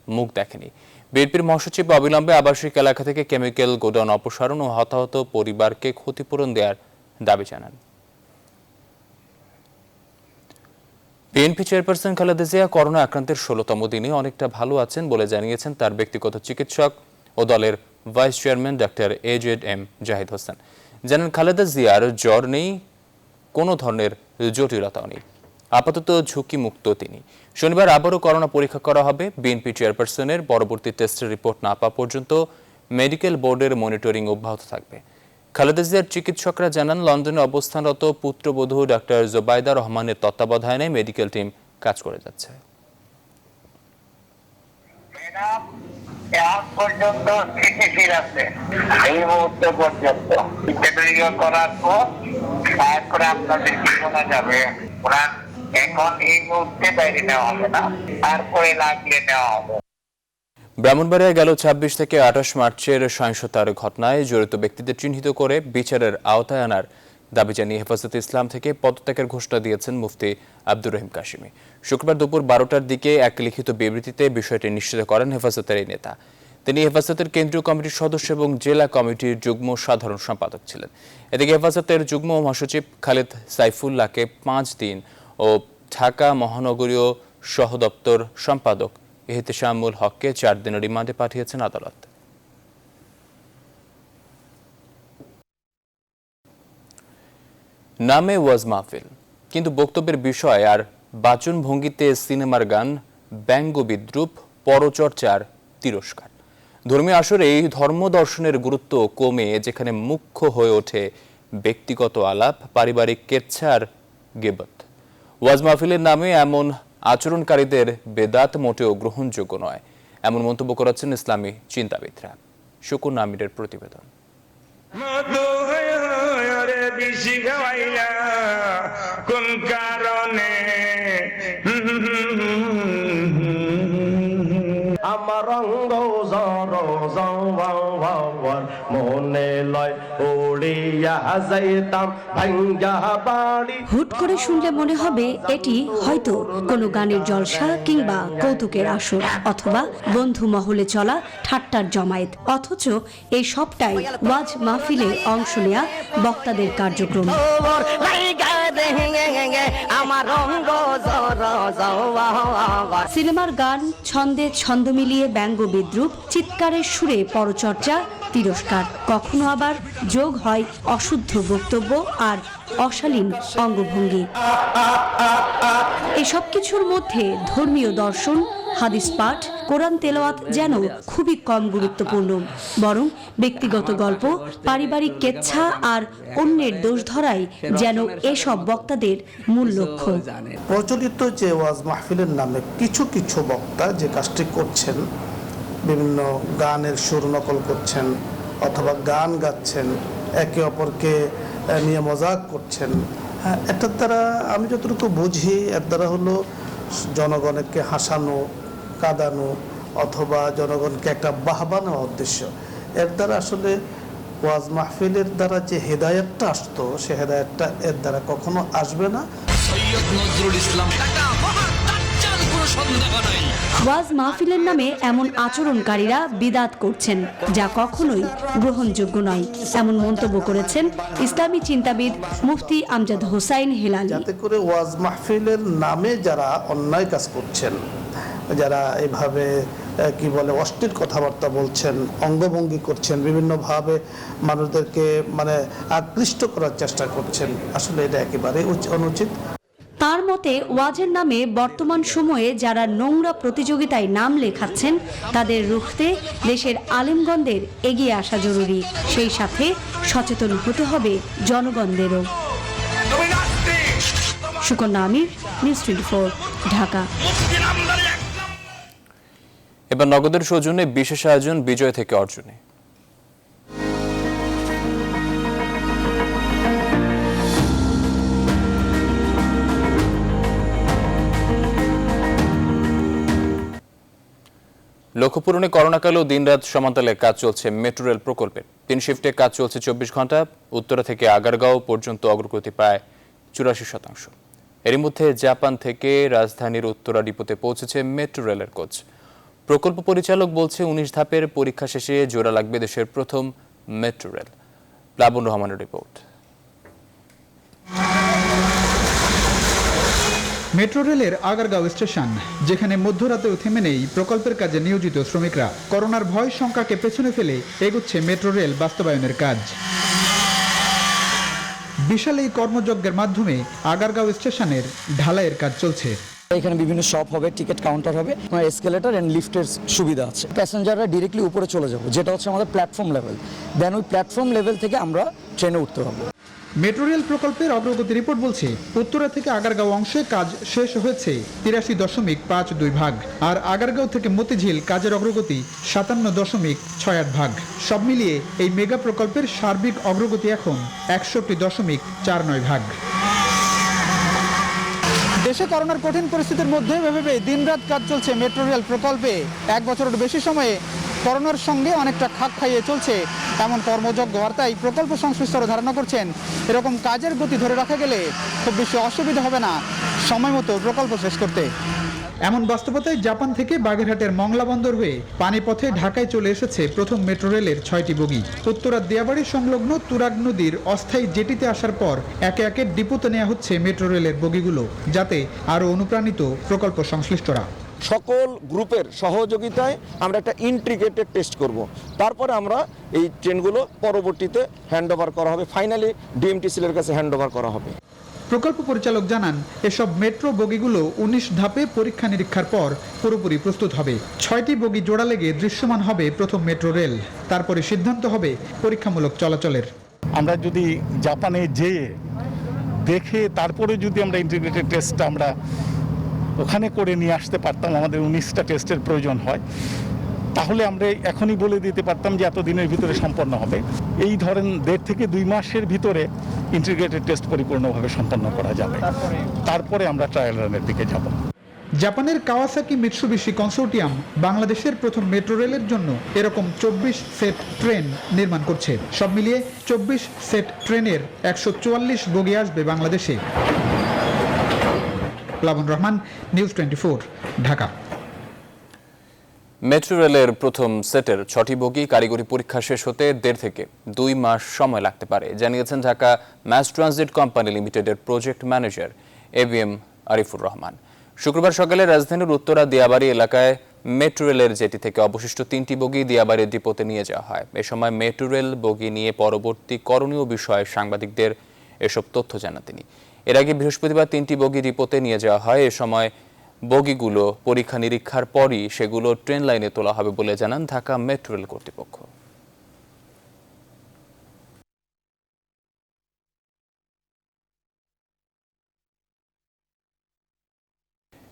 মুখ দেখেনি। বিএনপির মহাসচিব অবিলম্বে আবাসিক এলাকা থেকে কেমিক্যাল গোডাউন অপসারণ ও হতাহত পরিবারকে ক্ষতিপূরণ দেওয়ার দাবি জানান। BNP chairperson Khaleda Zia corona আক্রান্তের 16তম দিনে অনেকটা ভালো আছেন বলে জানিয়েছেন তার ব্যক্তিগত চিকিৎসক ও দলের vice chairman doctor AZM Zahid Hossain. জানান, খালেদা জিয়ার জ্বর নেই, কোনো ধরনের জটিলতাও নেই, আপাতত ঝুঁকিমুক্ত তিনি। শনিবার আবারও করোনা পরীক্ষা করা হবে। বিএনপি চেয়ারপারসনের পরবর্তী টেস্টের রিপোর্ট না পাওয়া পর্যন্ত মেডিকেল বোর্ডের মনিটরিং অব্যাহত থাকবে। খালেদা জিয়ার চিকিৎসকরা জানান, লন্ডনে অবস্থানরত পুত্রবধূ ডাক্তার জোবাইদা রহমানের তত্ত্বাবধানে মেডিকেল টিম কাজ করে যাচ্ছে। পর্যন্ত স্থিতিশীল আছে এই মুহূর্ত পর্যন্ত। করার পর তারপরে আপনাদেরকে শোনা যাবে। ওনার এখন এই মুহূর্তে বাইরে নেওয়া হবে না, তারপরে লাগলে নেওয়া হবে। ব্রাহ্মণবাড়িয়ায় গেল 26 থেকে 28 মার্চের সহিংসতার ঘটনায় জড়িত ব্যক্তিদের চিহ্নিত করে বিচারের আওতায় আনার দাবি জানিয়ে হেফাজতে ইসলাম থেকে পদত্যাগের ঘোষণা দিয়েছেন মুফতি আব্দুর রহিম কাশিমি। শুক্রবার দুপুর 12টার দিকে এক লিখিত বিবৃতিতে বিষয়টি নিশ্চিত করেন হেফাজতের এই নেতা। তিনি হেফাজতের কেন্দ্রীয় কমিটির সদস্য এবং জেলা কমিটির যুগ্ম সাধারণ সম্পাদক ছিলেন। এদিকে হেফাজতের যুগ্ম মহাসচিব খালেদ সাইফুল্লাহকে 5 দিন ও ঢাকা মহানগরীয় সহদপ্তর সম্পাদক ইহতেশামুল হককে 4 দিনের রিমান্ডে পাঠিয়েছেন আদালত। নামে ওয়াজ মাহফিল, কিন্তু বক্তব্যের বিষয় আর বাচন ভঙ্গিতে সিনেমার গান, ব্যঙ্গ বিদ্রুপ, পরচর্চার তিরস্কার। ধর্মীয় আসরে এই ধর্ম দর্শনের গুরুত্ব কমে যেখানে মুখ্য হয়ে ওঠে ব্যক্তিগত আলাপ, পারিবারিক কেচ্ছা আর গিবত। ওয়াজ মাহফিলের নামে এমন আচরণকারীদের বেদাত মোটেও গ্রহণযোগ্য নয়, এমন মন্তব্য করেছেন ইসলামী চিন্তাবিদরা। সুকুনা আমিরের প্রতিবেদন। কোন কারণে আমার রঙ্গ মনে লয় উড়িয়া যাইতাম ভাঙ্গা বাড়ি। হুট করে শুনলে মনে হবে এটি হয়তো কোনো গানের জলসা কিংবা কৌতুকের আসর অথবা বন্ধু মহলে চলা ঠাট্টার জমায়েত, অথচ এই সবটাই ওয়াজ মাহফিলে অংশ নেয়া বক্তাদের কার্যক্রম। সিনেমার গান, ছন্দে ছন্দ মিলিয়ে ব্যঙ্গ বিদ্রুপ, চিৎকারের সুরে পরচর্চা, তিরস্কার, কখনো আবার যোগ হয় অশুদ্ধ বক্তব্য আর অশালীন অঙ্গভঙ্গি। এসব কিছুর মধ্যে ধর্মীয় দর্শন, হাদিস পাঠ, কোরআন তেলাওয়াত যেন খুবই কম গুরুত্বপূর্ণ, বরং ব্যক্তিগত গল্প, পারিবারিক কেচ্ছা আর অন্যের দোষ ধরাই যেন এসব বক্তাদের মূল লক্ষ্য। প্রচলিত যে ওয়াজ মাহফিলের নামে কিছু কিছু বক্তা যে কাজটি করছেন, বিভিন্ন গানের সুর নকল করছেন অথবা গান গাচ্ছেন, একে অপরকে নিয়ে মজাক করছেন, হ্যাঁ, এটার দ্বারা আমি যতটুকু বুঝি এর দ্বারা হলো জনগণকে হাসানো, কাঁদানো অথবা জনগণকে একটা বাহবা নেওয়া উদ্দেশ্য। এর দ্বারা আসলে ওয়াজ মাহফিলের দ্বারা যে হেদায়েতটা আসতো সে হেদায়েতটা এর দ্বারা কখনো আসবে না। ওয়াজ মাহফিলের নামে এমন আচরণকারীরা বিদাত করছেন যা কখনোই গ্রহণযোগ্য নয়, এমন মন্তব্য করেছেন ইসলামী চিন্তাবিদ মুফতি আমজাদ হোসাইন হেলালি। যাতে করে ওয়াজ মাহফিলের নামে যারা অন্যায় কাজ করছেন, যারা এইভাবে কি বলে অশ্লীল কথাবার্তা বলছেন, অঙ্গভঙ্গি করছেন, বিভিন্নভাবে মানুষদেরকে মানে আকৃষ্ট করার চেষ্টা করছেন, আসলে এটা একেবারে অনুচিত। তার মতে ওয়াজের নামে বর্তমান সময়ে যারা নোংরা প্রতিযোগিতায় নাম লেখাচ্ছেন তাদের রুখতে দেশের আলেমগণদের এগিয়ে আসা জরুরি, সেই সাথে সচেতন হতে হবে জনগণদেরও। সুকন্যা আমির, নিউজ 24, ঢাকা। এবার নগদের সৌজন্যে বিশেষ আয়োজন বিজয় থেকে অর্জনে। লক্ষ্য পূরণে করোনাকালেও দিনরাত সমান্তালে কাজ চলছে মেট্রো রেল প্রকল্পের। 3 শিফটে কাজ চলছে 24 ঘন্টা। উত্তরা থেকে আগারগাঁও পর্যন্ত অগ্রগতি প্রায় 84%। এর মধ্যে জাপান থেকে রাজধানীর উত্তরা ডিপোতে পৌঁছেছে মেট্রো রেলের কোচ। প্রকল্প পরিচালক বলছে 19 ধাপের পরীক্ষা শেষে জোড়া লাগবে দেশের প্রথম মেট্রো রেল। প্লাবন রহমানের রিপোর্ট। মেট্রো রেলের আগারগাঁও স্টেশন, যেখানে মধ্যরাতেও থেমে নেই প্রকল্পের কাজে নিয়োজিত শ্রমিকরা। করোনার ভয় শঙ্কাকে পেছনে ফেলে এগুচ্ছে মেট্রো রেল বাস্তবায়নের কাজ। বিশাল এই কর্মযজ্ঞের মাধ্যমে আগারগাঁও স্টেশনের ঢালাইয়ের কাজ চলছে। এখানে বিভিন্ন শপ হবে, টিকিট কাউন্টার হবে, এসকেলেটর এন্ড লিফটের সুবিধা আছে। প্যাসেঞ্জাররা ডিরেক্টলি উপরে চলে যাবে, যেটা হচ্ছে আমাদের প্ল্যাটফর্ম লেভেল। দেন ওই প্ল্যাটফর্ম লেভেল থেকে আমরা ট্রেনে উঠতে হবে। মেট্রো রেল প্রকল্পের অগ্রগতি রিপোর্ট বলছে উত্তরা থেকে আগারগাঁও অংশে কাজ শেষ হয়েছে 83.52 ভাগ, আর আগারগাঁও থেকে মতিঝিল কাজের অগ্রগতি 57.68 ভাগ। সব মিলিয়ে এই মেগা প্রকল্পের সার্বিক অগ্রগতি এখন 61.49 ভাগ। দেশে করোনার কঠিন পরিস্থিতির মধ্যে ভেবে দিনরাত কাজ চলছে মেট্রো রেল প্রকল্পে। 1 বছরের বেশি সময়ে করোনার সঙ্গে অনেকটা খাপ খাইয়ে চলছে এমন কর্মযজ্ঞ। আর তাই প্রকল্প সংশ্লিষ্টরা ধারণা করছেন এরকম কাজের গতি ধরে রাখা গেলে খুব বেশি অসুবিধা হবে না সময় মতো প্রকল্প শেষ করতে। এমন বাস্তবতায় জাপান থেকে বাগেরহাটের মংলা বন্দর হয়ে পানিপথে ঢাকায় চলে এসেছে প্রথম মেট্রো রেলের 6টি বগি। উত্তরার দিয়াবাড়ি সংলগ্ন তুরাগ নদীর অস্থায়ী জেটিতে আসার পর একে একে ডিপোতে নেওয়া হচ্ছে মেট্রো রেলের বগিগুলো, যাতে আরও অনুপ্রাণিত প্রকল্প সংশ্লিষ্টরা। সকল গ্রুপের সহযোগিতায় আমরা একটা ইন্টিগ্রেটেড টেস্ট করব। তারপরে আমরা এই ট্রেনগুলো পরবর্তীতে হ্যান্ডওভার করা হবে, ফাইনালি ডিএমটিসিএল এর কাছে হ্যান্ডওভার করা হবে। প্রকল্প পরিচালক জানান এসব মেট্রো বগিগুলো 19 ধাপে পরীক্ষা নিরীক্ষার পর পুরোপুরি প্রস্তুত হবে। 6টি বগি জোড়া লেগে দৃশ্যমান হবে প্রথম মেট্রো রেল, তারপরে সিদ্ধান্ত হবে পরীক্ষামূলক চলাচলের। আমরা যদি জাপানে যেয়ে দেখে তারপরে যদি আমরা ইন্টিগ্রেটেড টেস্টটা আমরা ওখানে করে নিয়ে আসতে পারতাম, আমাদের 19টা টেস্টের প্রয়োজন হয়, তাহলে আমরা এখনই বলে দিতে পারতাম যে এত দিনের ভিতরে সম্পন্ন হবে। এই ধরেন 1.5 থেকে 2 মাসের ভিতরে ইন্টিগ্রেটেড টেস্ট পরিপূর্ণভাবে সম্পন্ন করা যাবে, তারপরে আমরা ট্রায়াল রানের দিকে যাব। জাপানের কাওয়াসাকি মিৎসুবিশি কনসোর্টিয়াম বাংলাদেশের প্রথম মেট্রো রেলের জন্য এরকম 24 সেট ট্রেন নির্মাণ করছে। সব মিলিয়ে 24 সেট ট্রেনের 144 বগি আসবে বাংলাদেশে। প্লাবন রহমান, নিউজ 24, ঢাকা। মেট্রো রেলের প্রথম সেটের 6টি বগি কারিগরি পরীক্ষা শেষ হতে 1.5 থেকে 2 মাস সময় লাগতে পারে জানিয়েছেন ঢাকা ম্যাস ট্রানজিট কোম্পানি লিমিটেডের project manager ABM Arifur Rahman. শুক্রবার সকালে রাজধানীর উত্তরা দিয়াবাড়ি এলাকায় মেট্রো রেলের জেটি থেকে অবশিষ্ট 3টি বগি দিয়াবাড়ি ডিপোতে নিয়ে যাওয়া হয়। এ সময় মেট্রো রেল বগি নিয়ে পরবর্তী করণীয় বিষয়ে সাংবাদিকদের এসব তথ্য জানান তিনি। এর আগে বৃহস্পতিবার 3টি বগি ডিপোতে নিয়ে যাওয়া হয়। এ সময় বগিগুলো পরীক্ষা নিরীক্ষার পরই সেগুলো ট্রেন লাইনে তোলা হবে বলে জানান ঢাকা মেট্রো রেল কর্তৃপক্ষ।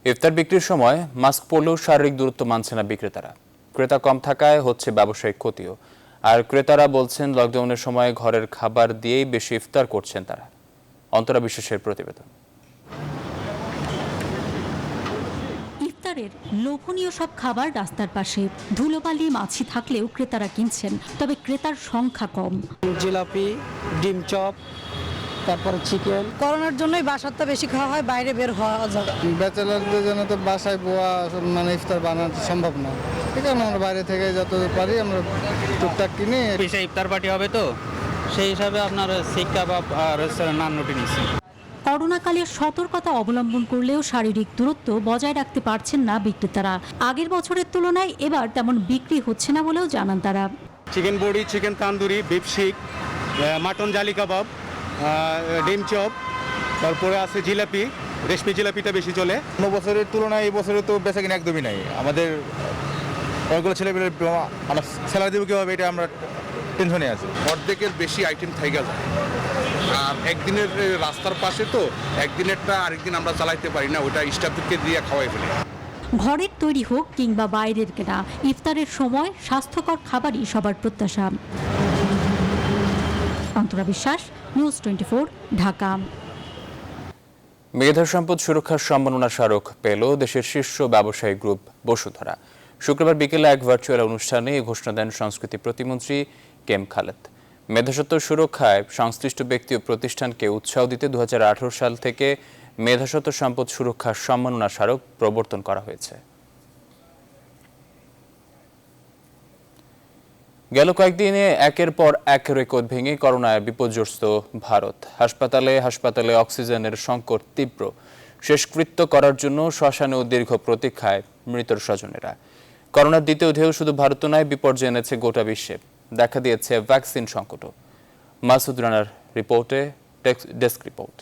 ইফতার বিক্রির সময় মাস্ক পরলেও শারীরিক দূরত্ব মানছে না বিক্রেতারা। ক্রেতা কম থাকায় হচ্ছে ব্যবসায়িক ক্ষতিও। আর ক্রেতারা বলছেন লকডাউনের সময় ঘরের খাবার দিয়েই বেশি ইফতার করছেন তারা। অন্তরা বিশ্বাসের প্রতিবেদন। ইফতারের লোভনীয় সব খাবার রাস্তার পাশে, ধুলোবালি মাছি থাকলেও ক্রেতারা কিনছেন, তবে ক্রেতার সংখ্যা কম। জিলাপি, ডিম চপ, তারপরে চিকেন। করোনার জন্যই বাসাতে বেশি খাওয়া হয়, বাইরে বের হওয়া যায়। ব্যাচেলারদের জন্য তো বাসায় বোয়া মানে ইফতার বানানো সম্ভব না, ঠিক আছে। আমরা বাইরে থেকে যত পারি আমরা টুকটাক কিনে। বিশাল ইফতার পার্টি হবে তো সেই হিসাবে আপনার শিক কাবাব আর নান রুটি নিচ্ছি। করোনাকালে সতর্কতা অবলম্বন করলেও শারীরিক দূরত্ব বজায় রাখতে পারছেন না বিক্রেতারা। আগের বছরের তুলনায় এবার তেমন বিক্রি হচ্ছে না বলেও জানান তারা। চিকেন বড়ি, চিকেন তান্দুরি, বিফ শিক, মাটন জালি কাবাব, ডিম চপ, তারপরে আছে জিলাপি, রেশমি জিলাপিটা বেশি চলে। অন্য বছরের তুলনায় এই বছরে তো বেচাকেনা একদমই নাই। আমাদের অনেকগুলো ছেলেমেয়ের স্যালারি দেবো কীভাবে, এটা আমরা টেনশনে আছি। অর্ধেকের বেশি আইটেম থাইকা যায়, আর একদিনের রাস্তার পাশে তো একদিনেরটা আরেকদিন আমরা চালাইতে পারি না, ওটা স্টাফদেরকে দিয়ে খাওয়াই ফেলি। ঘরের তৈরি হোক কিংবা বাইরের কেনা, ইফতারের সময় স্বাস্থ্যকর খাবারই সবার প্রত্যাশা। অন্তরা বিশ্বাস, নিউজ 24, ঢাকা। মেধা সম্পদ সুরক্ষার সম্মাননা স্মারক পেল দেশের শীর্ষ ব্যবসায়ী গ্রুপ বসুন্ধরা। শুক্রবার বিকেলে এক ভার্চুয়াল অনুষ্ঠানে এই ঘোষণা দেন সংস্কৃতি প্রতিমন্ত্রী কেএম খালেদ। মেধাস্বত্ব সুরক্ষায় সংশ্লিষ্ট ব্যক্তি ও প্রতিষ্ঠানকে উৎসাহ দিতে 2018 সাল থেকে মেধাস্বত্ব সম্পদ সুরক্ষার সম্মাননা স্মারক প্রবর্তন করা হয়েছে। গেল কয়েকদিনে একের পর এক রেকর্ড ভেঙে করোনায় বিপর্যস্ত ভারত। হাসপাতালে অক্সিজেনের সংকট তীব্র। শেষকৃত্য করার জন্য শ্মশানেও দীর্ঘ প্রতীক্ষায় মৃতর স্বজনেরা। করোনার দ্বিতীয় ঢেউ শুধু ভারত নয়, বিপর্যয় এনেছে গোটা বিশ্বে। দেখা দিয়েছে ভ্যাকসিন সংকটও। মাসুদ রানার রিপোর্টে ডেস্ক রিপোর্ট।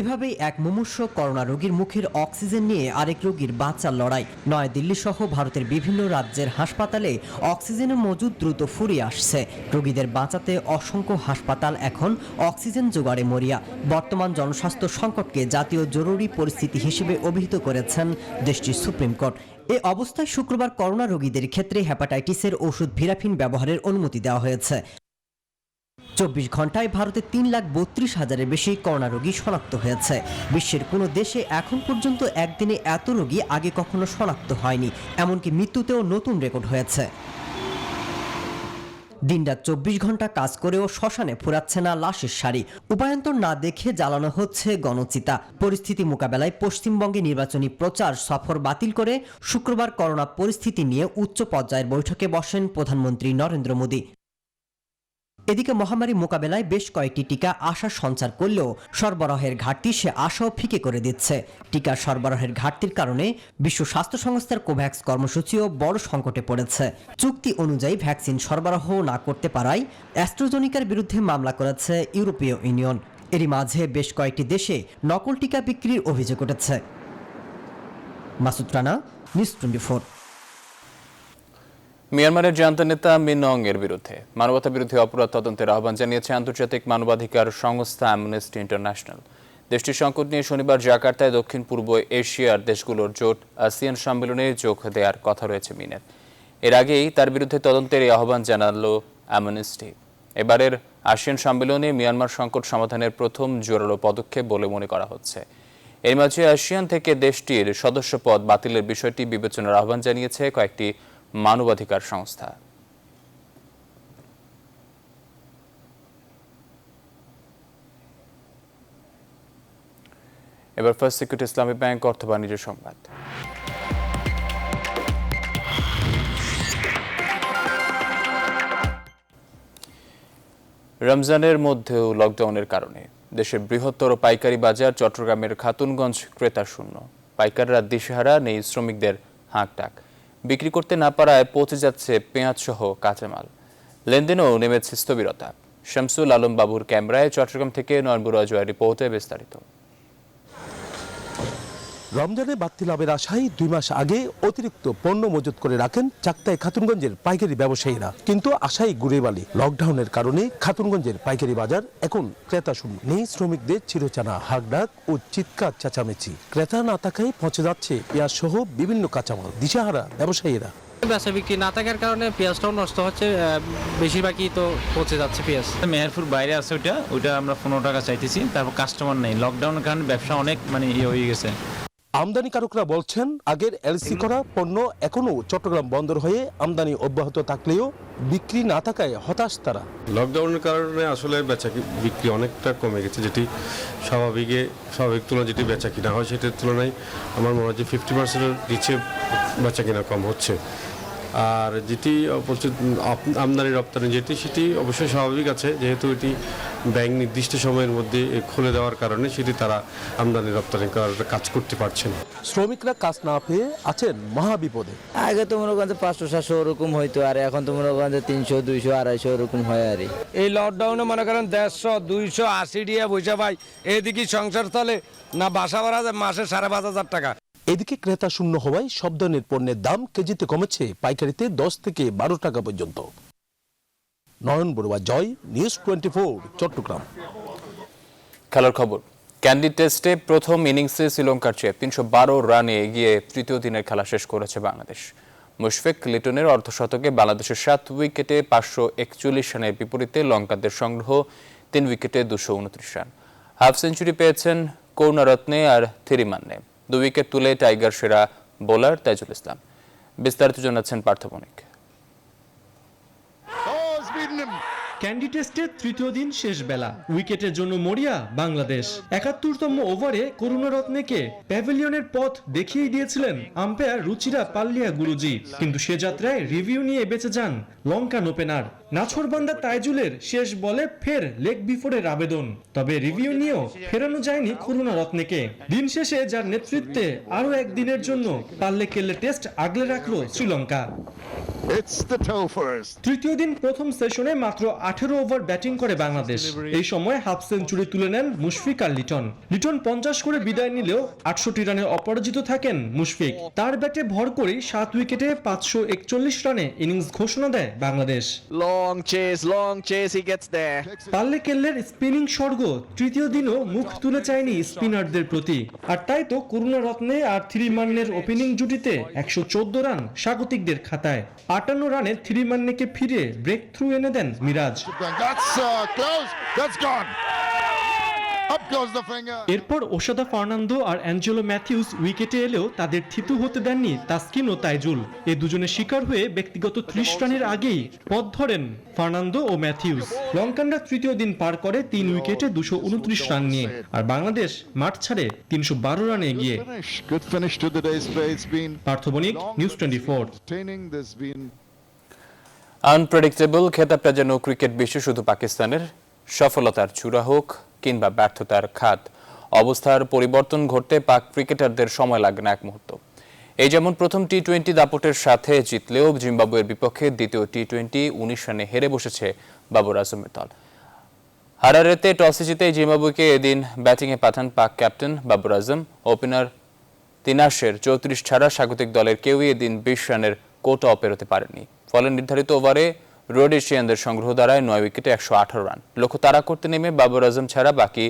এভাবেই এক মুমূর্ষু করোনা রোগীর মুখের অক্সিজেন নিয়ে আরেক রোগীর বাঁচার লড়াই। নয়াদিল্লি সহ ভারতের বিভিন্ন রাজ্যের হাসপাতালে অক্সিজেনের মজুদ দ্রুত ফুরিয়ে আসছে। রোগীদের বাঁচাতে অসংখ্য হাসপাতাল এখন অক্সিজেন জোগাড়ে মরিয়া। বর্তমান জনস্বাস্থ্য সংকটকে জাতীয় জরুরি পরিস্থিতি হিসেবে অভিহিত করেছেন দেশটির সুপ্রিম কোর্ট। এ অবস্থায় শুক্রবার করোনা রোগীদের ক্ষেত্রে হেপাটাইটিসের ওষুধ ভিরাফিন ব্যবহারের অনুমতি দেওয়া হয়েছে। 24 ঘন্টায় ভারতে 3,32,000-এর বেশি করোনা রোগী শনাক্ত হয়েছে। বিশ্বের কোনো দেশে এখন পর্যন্ত একদিনে এত রোগী আগে কখনো শনাক্ত হয়নি। এমনকি মৃত্যুতেও নতুন রেকর্ড হয়েছে। দিনরাত 24 ঘন্টা কাজ করেও শ্মশানে ফুরাচ্ছে না লাশের সারি। উপায়ন্তর না দেখে জ্বালানো হচ্ছে গণচিতা। পরিস্থিতি মোকাবেলায় পশ্চিমবঙ্গে নির্বাচনী প্রচার সফর বাতিল করে শুক্রবার করোনা পরিস্থিতি নিয়ে উচ্চ পর্যায়ের বৈঠকে বসেন প্রধানমন্ত্রী নরেন্দ্র মোদী। এদিকে মহামারী মোকাবেলায় বেশ কয়েকটি টিকা আশার সঞ্চার করলেও সরবরাহের ঘাটতি সে আশাও ফিকে করে দিচ্ছে। টিকা সরবরাহের ঘাটতির কারণে বিশ্ব স্বাস্থ্য সংস্থার কোভ্যাক্স কর্মসূচিও বড় সংকটে পড়েছে। চুক্তি অনুযায়ী ভ্যাকসিন সরবরাহ না করতে পারায় অ্যাস্ট্রাজেনিকার বিরুদ্ধে মামলা করেছে ইউরোপীয় ইউনিয়ন। এরই মাঝে বেশ কয়েকটি দেশে নকল টিকা বিক্রির অভিযোগ উঠেছে। মাসুদ রানা, নিউজ 24। মিয়ানমারের জান্তা নেতা মিন অং এর বিরুদ্ধে মানবতা বিরোধী অপরাধ তদন্তের আহ্বান জানিয়েছে আন্তর্জাতিক মানবাধিকার সংস্থা অ্যামনেস্টি ইন্টারন্যাশনাল। দেশটির সংকট নিয়ে শনিবার জাকার্তায় দক্ষিণ পূর্ব এশিয়ার দেশগুলোর জোট আসিয়ান সম্মেলনে যোগ দেওয়ার কথা রয়েছে মিনের। এর আগেই তার বিরুদ্ধে তদন্তের আহ্বান জানালো অ্যামনেস্টি। এবারের আসিয়ান সম্মেলনে মিয়ানমার সংকট সমাধানের প্রথম জোরালো পদক্ষেপ বলে মনে করা হচ্ছে। এর মাঝে আসিয়ান থেকে দেশটির সদস্যপদ বাতিলের বিষয়টি বিবেচনার আহ্বান জানিয়েছে কয়েকটি মানবাধিকার সংস্থা। এবার ফার্স্ট সিকিউরিটি ইসলামী ব্যাংক অর্থ বাণিজ্য সংবাদ। রমজানের মধ্যেও লকডাউনের কারণে দেশের বৃহত্তর পাইকারি বাজার চট্টগ্রামের খাতুনগঞ্জ ক্রেতা শূন্য। পাইকাররা দিশেহারা, নেই শ্রমিকদের হাঁকডাক। বিক্রি করতে না পারায় পচে যাচ্ছে পেঁয়াজ সহ কাঁচামাল। লেনদেনও নেমেছে স্থবিরতা। শামসুল আলম বাবুর ক্যামেরায় চট্টগ্রাম থেকে নয়নবুর জয়ের রিপোর্টে বিস্তারিত। রমজানে বাড়তি লাভের আশায় 2 মাস আগে অতিরিক্ত পণ্য মজুত করে রাখেন চাকতাই খাতুনগঞ্জের পাইকারি ব্যবসায়ীরা, কিন্তু আশাই গুড়ে বালি। লকডাউনের কারণে খাতুনগঞ্জের পাইকারি বাজার এখন ক্রেতা শূন্য। নেই শ্রমিকদের চিরচানা হাঁকডাক ও চিৎকার চেঁচামেচি। ক্রেতা না থাকায় পচে যাচ্ছে পেঁয়াজ সহ বিভিন্ন কাঁচামাল। দিশাহারা ব্যবসায়ীরা। বেচা বিক্রি না থাকার কারণে পেঁয়াজটাও নষ্ট হচ্ছে, বেশিরভাগই তো পচে যাচ্ছে পেঁয়াজ। মেহেরপুর বাইরে আছে, ওইটা আমরা 15 টাকা চাইতেছি, তারপর কাস্টমার নেই। লকডাউনের কারণে ব্যবসা অনেক হয়ে গেছে। আমদানিকারকরা বলছেন আগের এলসি করা পণ্য এখনো চট্টগ্রাম বন্দর হয়ে আমদানি অব্যাহত থাকলেও বিক্রি না থাকায় হতাশ তারা। লকডাউনের কারণে আসলে বেচা বিক্রি অনেকটা কমে গেছে, যেটি স্বাভাবিক তুলনায় যেটি বেচা কিনা হয় সেটার তুলনায় আমার মনে হয় যে 50%-এর নিচে বেচা কিনা কম হচ্ছে। আর যেটি আমদানি রপ্তানি সেটি অবশ্যই স্বাভাবিক আছে, যেহেতু এটি ব্যাংক নির্দিষ্ট সময়ের মধ্যে খুলে দেওয়ার কারণে সেটি তারা আমদানি রপ্তানি কাজ করতে পারছে না। শ্রমিকরা কাজ না পেয়ে আছেন মহাবিপদে। আগে তো মনে করেন 500-700 ওরকম হইতো, আর এখন তো মনে করেন 300, 200, 250 ওরকম হয়। আর এই লকডাউনে মনে করেন 150, 280 টাকা পয়সা পাই, এদিকে সংসার চলে না, বাসা ভাড়া মাসে 5,500 টাকা। এদিকে ক্রেতা শূন্য হওয়ায় সব ধরনের পণ্যের দাম কেজিতে কমেছে পাইকারিতে 10 থেকে 12 টাকা পর্যন্ত। নয়ন বড়ুয়া জয়, নিউজ 24, চট্টগ্রাম। খেলার খবর। ক্যান্ডি টেস্টে প্রথম ইনিংসে শ্রীলঙ্কার চেয়ে 312 রানে এগিয়ে তৃতীয় দিনের খেলা শেষ করেছে বাংলাদেশ। মুশফিক লিটনের অর্ধশতকে বাংলাদেশের 7 উইকেটে 541 রানের বিপরীতে লঙ্কানদের সংগ্রহ 3 উইকেটে 229 রান। হাফ সেঞ্চুরি পেয়েছেন করুণারত্নে আর থিরিমান্নে। 2 উইকেট তুলে টাইগার সেরা বোলার তাইজুল ইসলাম। বিস্তারিত জানাচ্ছেন পার্থবণিক। ক্যান্ডি টেস্টের তৃতীয় দিন শেষ বেলা, উইকেটের জন্য মরিয়া বাংলাদেশ। 71তম ওভারে করুণারত্নেকে প্যাভিলিয়নের পথ দেখিয়ে দিয়েছিলেন আম্পায়ার রুচিরা পাল্লিয়া গুরুজি, কিন্তু সে যাত্রায় রিভিউ নিয়ে বেঁচে যান লঙ্কান ওপেনার। নাছোড়বান্দা তাইজুলের শেষ বলে ফের লেগ বিফোরের আবেদন, তবে রিভিউ নিয়েও ফেরানো যায়নি করুণারত্নেকে। দিন শেষে যার নেতৃত্বে আরো একদিনের জন্য পাল্লে কেল্লে টেস্ট আগলে রাখলো শ্রীলঙ্কা। তৃতীয় দিন প্রথম সেশনে মাত্র 18 ওভার ব্যাটিং করে বাংলাদেশ। এই সময় হাফ সেঞ্চুরি তুলে নেন মুশফিক আর লিটন। 50 করে বিদায় নিলেও 68 রানে অপরাজিত থাকেন মুশফিক। তার ব্যাটে ভর করেই 7 উইকেটে 541 রানে ইনিংস ঘোষণা দেয় বাংলাদেশ। পাল্লে কেল্লের স্পিনিং স্বর্গ তৃতীয় দিনও মুখ তুলে চায়নি স্পিনারদের প্রতি, আর তাই তো করুণারত্নে আর থিরিমান্নের ওপেনিং জুটিতে 114 রান স্বাগতিকদের খাতায়। 58 রানে থিরিমান্নেকে ফিরে ব্রেক থ্রু এনে দেন মিরাজ। এরপর ওশাদা ফার্নান্দো আর অ্যাঞ্জেলো ম্যাথিউস উইকেটে এলেও তাদের থিতু হতে দেননি তাসকিন ও তাইজুল। এ দুজনের শিকার হয়ে ব্যক্তিগত 30 রানের আগেই পথ ধরেন ফার্নান্দো ও ম্যাথিউস। লঙ্কানরা তৃতীয় দিন পার করে 3 উইকেটে 229 রান নিয়ে, আর বাংলাদেশ মাঠ ছাড়ে 312 রানে এগিয়ে। পার্থবণিক, নিউজ 24। আনপ্রেডিক্টেবল খেতাবটা যেন ক্রিকেট বিশ্বে শুধু পাকিস্তানের। সফলতার চূড়া হোক কিংবা ব্যর্থতার খাত, অবস্থার পরিবর্তন ঘটতে পাক ক্রিকেটারদের সময় লাগে না এক মুহূর্ত। এই যেমন প্রথম টি-20 দাপটের সাথে জিতলেও জিম্বাবুয়ের বিপক্ষে দ্বিতীয় টি-20 19 রানে হেরে বসেছে বাবর আজমের দল। হারারেতে টসে জিতে জিম্বাবুয়েকে এদিন ব্যাটিংয়ে পাঠান পাক ক্যাপ্টেন বাবর আজম। ওপেনার তিনাশের 34 ছাড়া স্বাগতিক দলের কেউই এদিন 20 রানের কোটাও পেরোতে পারেনি। ফলে নির্ধারিত ওভারে রোডেশিয়ানদের সংগ্রহ দ্বারায় 9 উইকেটে 118 রান। লক্ষ্য তাড়া করতে নেমে বাবর আজম ছাড়া বাকি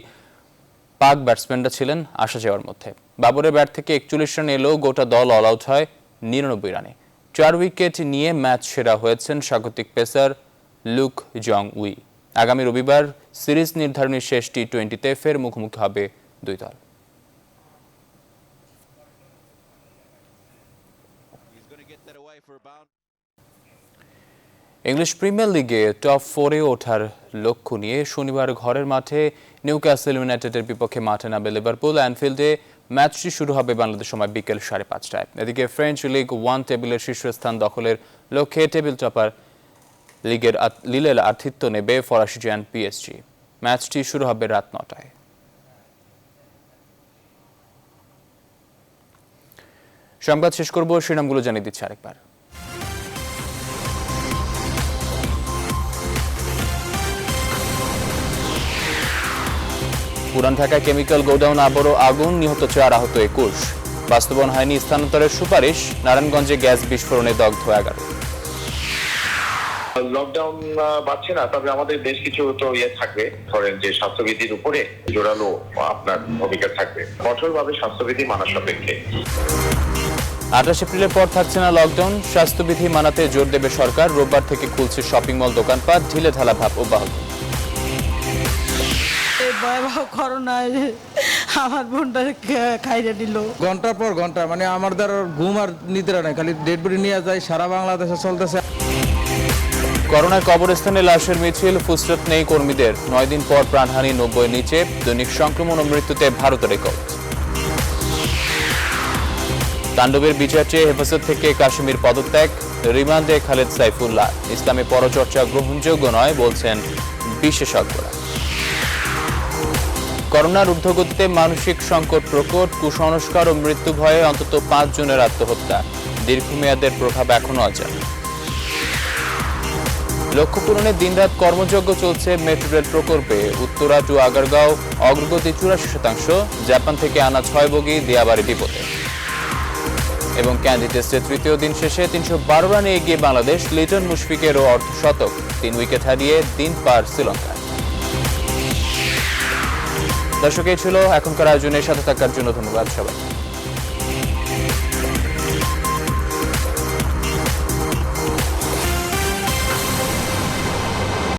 পাক ব্যাটসম্যানরা ছিলেন আসা যাওয়ার মধ্যে। বাবরের ব্যাট থেকে 41 রান এলেও গোটা দল অল আউট হয় 99 রানে। 4 উইকেট নিয়ে ম্যাচ সেরা হয়েছেন স্বাগতিক পেসার লুক জং উই। আগামী রবিবার সিরিজ নির্ধারণী শেষ টি-20তে ফের মুখোমুখি হবে দুই দল। ইংলিশ প্রিমিয়ার লিগে টপ 4-এ ওঠার লক্ষ্য নিয়ে শনিবার ঘরের মাঠে নিউক্যাসল ইউনাইটেডের বিপক্ষে মাঠে নামবে লিভারপুল। অ্যানফিল্ডে ম্যাচটি শুরু হবে বাংলাদেশ সময় বিকেল 5:30টায়। এদিকে ফ্রেঞ্চ লিগ 1 টেবিলের শীর্ষস্থান দখলের লক্ষ্যে টেবিল টপার লিলের আতিথ্য নেবে ফরাসি জায়ান্ট পিএসজি। ম্যাচটি শুরু হবে রাত 9টায়। সংবাদ শেষ করব, শিরোনামগুলো জানিয়ে দিচ্ছি আরেকবার। পুরান ঢাকা কেমিক্যাল গোডাউন আবারও আগুন, নিহত 4, আহত 21। বাস্তবায়ন হয়নি স্থানান্তরের সুপারিশ, নারায়ণগঞ্জে গ্যাস বিস্ফোরণে দগ্ধ 11। লকডাউন বাড়ছে না, তবে আমাদের বেশ কিছু তো থাকবে, ধরেন যে স্বাস্থ্যবিধির উপরে জোরালো আপনার ভূমিকা থাকবে, কঠোরভাবে স্বাস্থ্যবিধি মানা সাপেক্ষে। 28 এপ্রিলের পর থাকছে না লকডাউন, স্বাস্থ্যবিধি মানাতে জোর দেবে সরকার। রোববার থেকে খুলছে শপিং মল, দোকানপাট, ঢিলে ঢালা ভাব অব্যাহত। ভয়াবহ করোনায় আমার বোনটা খাইয়ে নিল ঘন্টার পর ঘন্টা, মানে আমার দ্বারা ঘুম আর নিদ্রা নাই, খালি ডেড বডি নিয়ে যায়, সারা বাংলাদেশে চলতেছে। করোনার কবরস্থানে লাশের মিছিল, ফুসরত নেই কর্মীদের। 9 দিন পর প্রাণহানি 90-এর নিচে। দৈনিক সংক্রমণ ও মৃত্যুতে ভারতের রেকর্ড। তাণ্ডবের বিচার চেয়ে হেফাজত থেকে কাশ্মীর পদত্যাগ, রিমান্ডে খালেদ সাইফুল্লাহ। ইসলামে পরচর্চা গ্রহণযোগ্য নয় বলছেন বিশেষজ্ঞরা। করোনার ঊর্ধ্বগতিতে মানসিক সংকট প্রকট, কুসংস্কার ও মৃত্যু ভয়ে অন্তত 5 জনের আত্মহত্যা। দীর্ঘমেয়াদের প্রভাব এখনো অজানা। লক্ষ্য পূরণে দিনরাত কর্মযজ্ঞ চলছে মেট্রো রেল প্রকল্পে। উত্তরা টু আগারগাঁও অগ্রগতি 84%। জাপান থেকে আনা 6 বগি দিয়াবাড়ি ডিপোতে। এবং ক্যান্ডি টেস্টের তৃতীয় দিন শেষে 312 রানে এগিয়ে বাংলাদেশ। লিটন মুশফিকেরও অর্ধশতক, 3 উইকেট হারিয়ে দিন পার শ্রীলঙ্কা। দর্শক, এই ছিল এখনকার আয়োজনের সাথে থাকার জন্য ধন্যবাদ সবাই।